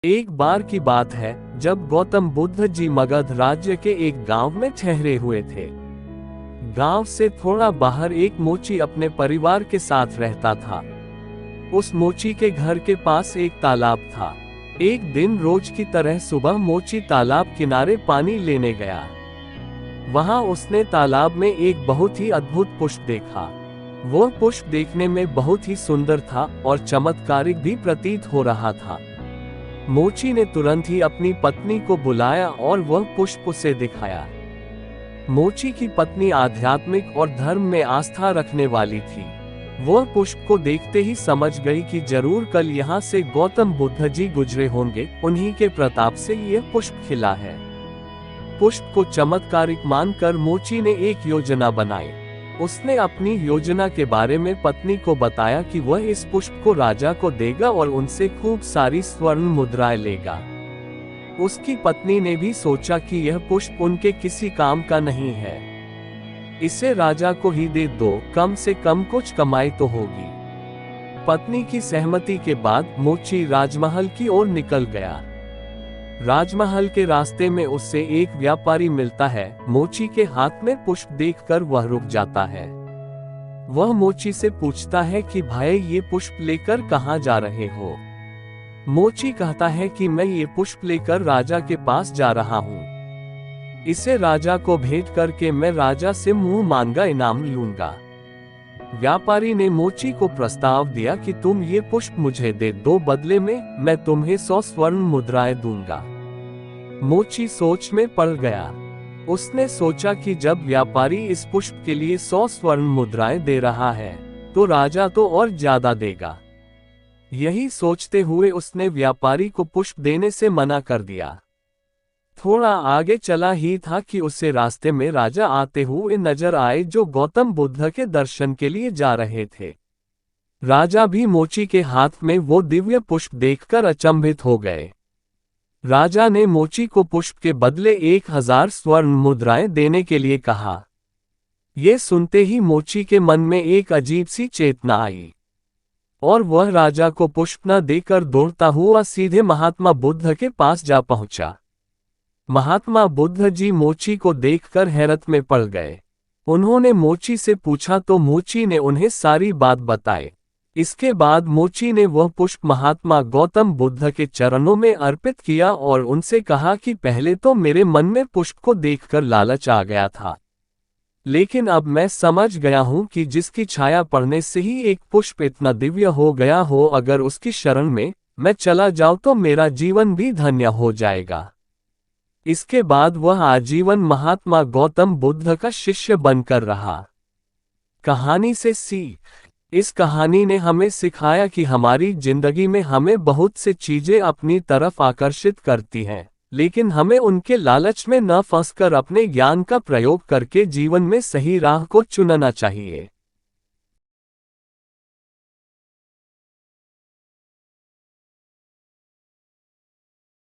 एक बार की बात है जब गौतम बुद्ध जी मगध राज्य के एक गांव में ठहरे हुए थे। गांव से थोड़ा बाहर एक मोची अपने परिवार के साथ रहता था। उस मोची के घर के पास एक तालाब था। एक दिन रोज की तरह सुबह मोची तालाब किनारे पानी लेने गया। वहां उसने तालाब में एक बहुत ही अद्भुत पुष्प देखा। वह पुष्प देखने में बहुत ही सुंदर था और चमत्कारिक भी प्रतीत हो रहा था। मोची ने तुरंत ही अपनी पत्नी को बुलाया और वह पुष्प उसे दिखाया। मोची की पत्नी आध्यात्मिक और धर्म में आस्था रखने वाली थी। वह पुष्प को देखते ही समझ गई कि जरूर कल यहाँ से गौतम बुद्ध जी गुजरे होंगे। उन्हीं के प्रताप से यह पुष्प खिला है। पुष्प को चमत्कारिक मानकर मोची ने एक योजना बनाई। उसने अपनी योजना के बारे में पत्नी को बताया कि वह इस पुष्प को राजा को देगा और उनसे खूब सारी स्वर्ण मुद्राएं लेगा। उसकी पत्नी ने भी सोचा कि यह पुष्प उनके किसी काम का नहीं है, इसे राजा को ही दे दो, कम से कम कुछ कमाई तो होगी। पत्नी की सहमति के बाद मोची राजमहल की ओर निकल गया। राजमहल के रास्ते में उससे एक व्यापारी मिलता है। मोची के हाथ में पुष्प देखकर वह रुक जाता है। वह मोची से पूछता है कि भाई ये पुष्प लेकर कहाँ जा रहे हो? मोची कहता है कि मैं ये पुष्प लेकर राजा के पास जा रहा हूँ। इसे राजा को भेंट करके मैं राजा से मुंह मांगा इनाम लूंगा। व्यापारी ने मोची को प्रस्ताव दिया कि तुम ये पुष्प मुझे दे दो, बदले में मैं तुम्हें 100 स्वर्ण मुद्राएं दूंगा। मोची सोच में पड़ गया। उसने सोचा कि जब व्यापारी इस पुष्प के लिए 100 स्वर्ण मुद्राएं दे रहा है तो राजा तो और ज्यादा देगा। यही सोचते हुए उसने व्यापारी को पुष्प देने से मना कर दिया। थोड़ा आगे चला ही था कि उसे रास्ते में राजा आते हुए नजर आए, जो गौतम बुद्ध के दर्शन के लिए जा रहे थे। राजा भी मोची के हाथ में वो दिव्य पुष्प देखकर अचंभित हो गए। राजा ने मोची को पुष्प के बदले 1000 स्वर्ण मुद्राएं देने के लिए कहा। ये सुनते ही मोची के मन में एक अजीब सी चेतना आई और वह राजा को पुष्प न देकर दौड़ता हुआ सीधे महात्मा बुद्ध के पास जा पहुंचा। महात्मा बुद्ध जी मोची को देखकर हैरत में पड़ गए। उन्होंने मोची से पूछा तो मोची ने उन्हें सारी बात बताई। इसके बाद मोची ने वह पुष्प महात्मा गौतम बुद्ध के चरणों में अर्पित किया और उनसे कहा कि पहले तो मेरे मन में पुष्प को देखकर लालच आ गया था, लेकिन अब मैं समझ गया हूँ कि जिसकी छाया पड़ने से ही एक पुष्प इतना दिव्य हो गया हो, अगर उसकी शरण में मैं चला जाऊँ तो मेरा जीवन भी धन्य हो जाएगा। इसके बाद वह आजीवन महात्मा गौतम बुद्ध का शिष्य बनकर रहा। कहानी से सीख। इस कहानी ने हमें सिखाया कि हमारी जिंदगी में हमें बहुत से चीजें अपनी तरफ आकर्षित करती हैं, लेकिन हमें उनके लालच में न फंसकर अपने ज्ञान का प्रयोग करके जीवन में सही राह को चुनना चाहिए।